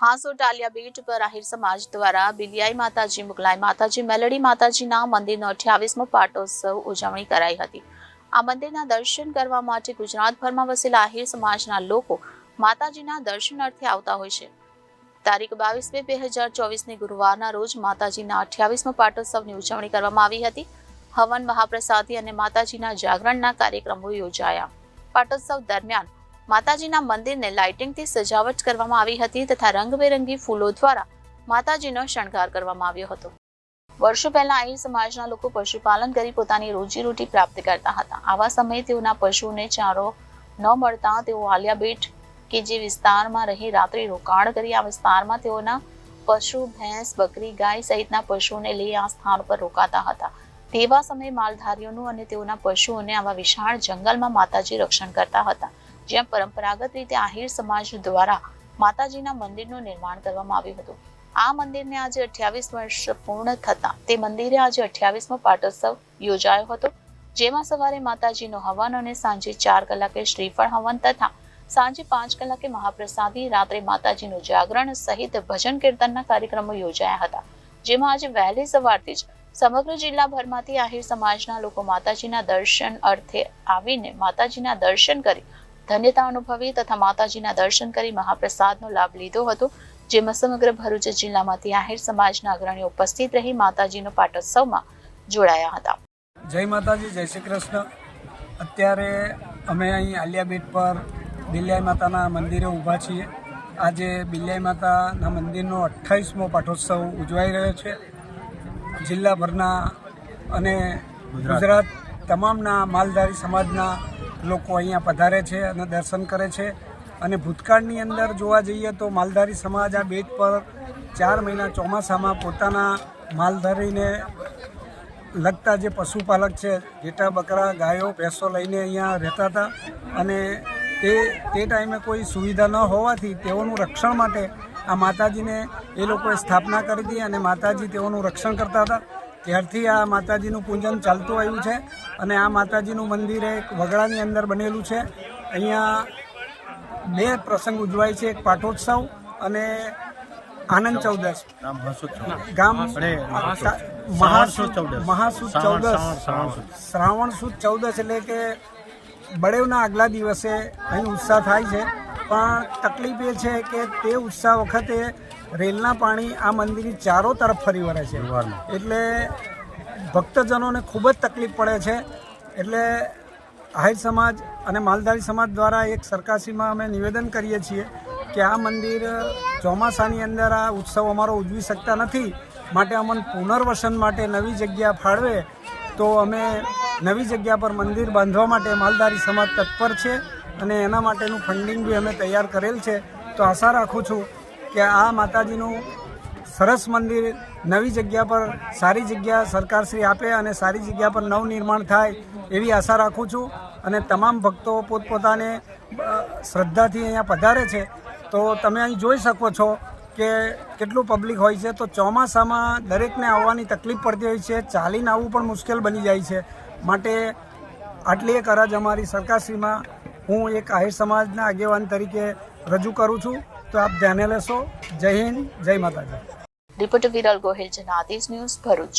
હાંસોટ આલિયા બેટ પર આહિર સમાજ દ્વારા બિલિયાઈ માતાજી, મુગલાઈ માતાજી, મેલડી માતાજીના મંદિરનો 28મો પાટોત્સવ ઉજવણી કરાઈ હતી। આ મંદિરના દર્શન કરવા માટે ગુજરાતભરમાં વસેલા આહિર સમાજના લોકો માતાજીના દર્શનાર્થે આવતા હોય છે। તારીખ 22 મે 2024ની ગુરુવારના રોજ માતાજીના 28મા પાટોત્સવની ઉજવણી કરવામાં આવી હતી। હવન, મહાપ્રસાદી અને માતાજીના જાગરણના કાર્યક્રમો યોજાયા। પાટોત્સવ દરમિયાન માતાજીના મંદિરને લાઇટિંગથી સજાવટ કરવામાં આવી હતી તથા રંગબેરંગી ફૂલો દ્વારા માતાજીનો શણગાર કરવામાં આવ્યો હતો। વર્ષો પહેલા આહિર સમાજના લોકો પશુપાલન કરી પોતાની રોજીરોટી પ્રાપ્ત કરતા હતા। આવા સમયે તેઓના પશુને ચારો ન મળતા તેઓ આલિયા બેટ કે જે વિસ્તારમાં રહી રાત્રિ રોકાણ કરી આ વિસ્તારમાં તેઓના પશુ, ભેંસ, બકરી, ગાય સહિતના પશુઓને લઈ આ સ્થાન પર રોકાતા હતા। તેવા સમયે માલધારીઓનું અને તેઓના પશુઓને આવા વિશાળ જંગલમાં માતાજી રક્ષણ કરતા હતા, જ્યાં પરંપરાગત રીતે આહિર સમાજ દ્વારા માતાજીના મંદિરનું નિર્માણ કરવામાં આવ્યું હતું। આ મંદિરને આજે 28 વર્ષ પૂર્ણ થતા તે મંદિરે આજે 28મો પાટોત્સવ યોજાયો હતો, જેમાં સવારે માતાજીનો હવન અને સાંજે 4 કલાકે શ્રીફળ હવન તથા સાંજે 5 કલાકે મહાપ્રસાદી, રાત્રે માતાજીનું જાગરણ સહિત ભજન કીર્તનના કાર્યક્રમો યોજાયા હતા, જેમાં આજે વહેલી સવારથી જ સમગ્ર જિલ્લાભરમાંથી આહિર સમાજના લોકો માતાજીના દર્શન અર્થે આવીને માતાજીના દર્શન કરી ધન્યતા અનુભવી તથા માતાજીના દર્શન કરી મહાપ્રસાદનો લાભ લીધો હતો, જેમાં સમગ્ર ભરૂચ જિલ્લામાંથી આહિર સમાજના અગ્રણીઓ ઉપસ્થિત રહી માતાજીનો પાટોત્સવમાં જોડાયા હતા। જય માતાજી, જય શ્રી કૃષ્ણ। અત્યારે અમે અહીં આલિયા બેટ પર બિલિયાઈ માતાના મંદિરે ઊભા છીએ। આજે બિલિયાઈ માતાના મંદિરનો 28મો પાટોત્સવ ઉજવાઈ રહ્યો છે। જિલ્લાભરના અને ગુજરાત તમામના માલધારી સમાજના લોકો અહીંયા પધારે છે અને દર્શન કરે છે। અને ભૂતકાળની અંદર જોવા જઈએ તો માલધારી સમાજ આ બેટ પર 4 મહિના ચોમાસામાં પોતાના માલધારીને લગતા જે પશુપાલક છે, ઘેટા, બકરા, ગાયો, ભેંસો લઈને અહીંયા રહેતા હતા અને તે ટાઈમે કોઈ સુવિધા ન હોવાથી તેઓનું રક્ષણ માટે આ માતાજીને એ લોકોએ સ્થાપના કરી હતી અને માતાજી તેઓનું રક્ષણ કરતા હતા। ત્યારથી આ માતાજીનું પૂજન ચાલતું આવ્યું છે અને આ માતાજીનું મંદિર એક વગડાની અંદર બનેલું છે। અહીંયા 2 પ્રસંગ ઉજવાય છે, એક પાટોત્સવ અને આનંદ ચૌદશ, ગામ મહાસુદ ચૌદશ, શ્રાવણ સુદ ચૌદશ એટલે કે બળેવના આગલા દિવસે અહીં ઉત્સાહ થાય છે। પણ તકલીફ એ છે કે તે ઉત્સાહ વખતે રેલના પાણી આ મંદિરની ચારો તરફ ફરી વળે છે, એટલે ભક્તજનોને ખૂબ જ તકલીફ પડે છે। એટલે આહિર સમાજ અને માલધારી સમાજ દ્વારા એક સરકારશ્રીમાં અમે નિવેદન કરીએ છીએ કે આ મંદિર ચોમાસાની અંદર આ ઉત્સવ અમારો ઉજવી શકતા નથી, માટે અમને પુનર્વસન માટે નવી જગ્યા ફાળવે તો અમે નવી જગ્યા પર મંદિર બાંધવા માટે માલધારી સમાજ તત્પર છે અને એના માટેનું ફંડિંગ બી અમે તૈયાર કરેલ છે। તો આશા રાખું છું કે આ માતાજીનું સરસ મંદિર નવી જગ્યા પર સારી જગ્યા સરકારશ્રી આપે અને સારી જગ્યા પર નવનિર્માણ થાય એવી આશા રાખું છું। અને તમામ ભક્તો પોતપોતાને શ્રદ્ધાથી અહીંયા પધારે છે, તો તમે અહીં જોઈ શકો છો કે કેટલું પબ્લિક હોય છે। તો ચોમાસામાં દરેકને આવવાની તકલીફ પડતી હોય છે, ચાલીને આવવું પણ મુશ્કેલ બની જાય છે, માટે આટલી એક અરજ અમારી સરકારશ્રીમાં હું એક આહિર સમાજના આગેવાન તરીકે રજૂ કરું છું, તો આપ ધ્યાને લેશો। જય હિન્દ, જય માતાજી। Reporter Viral Gohil, Janadesh news, Bharuch.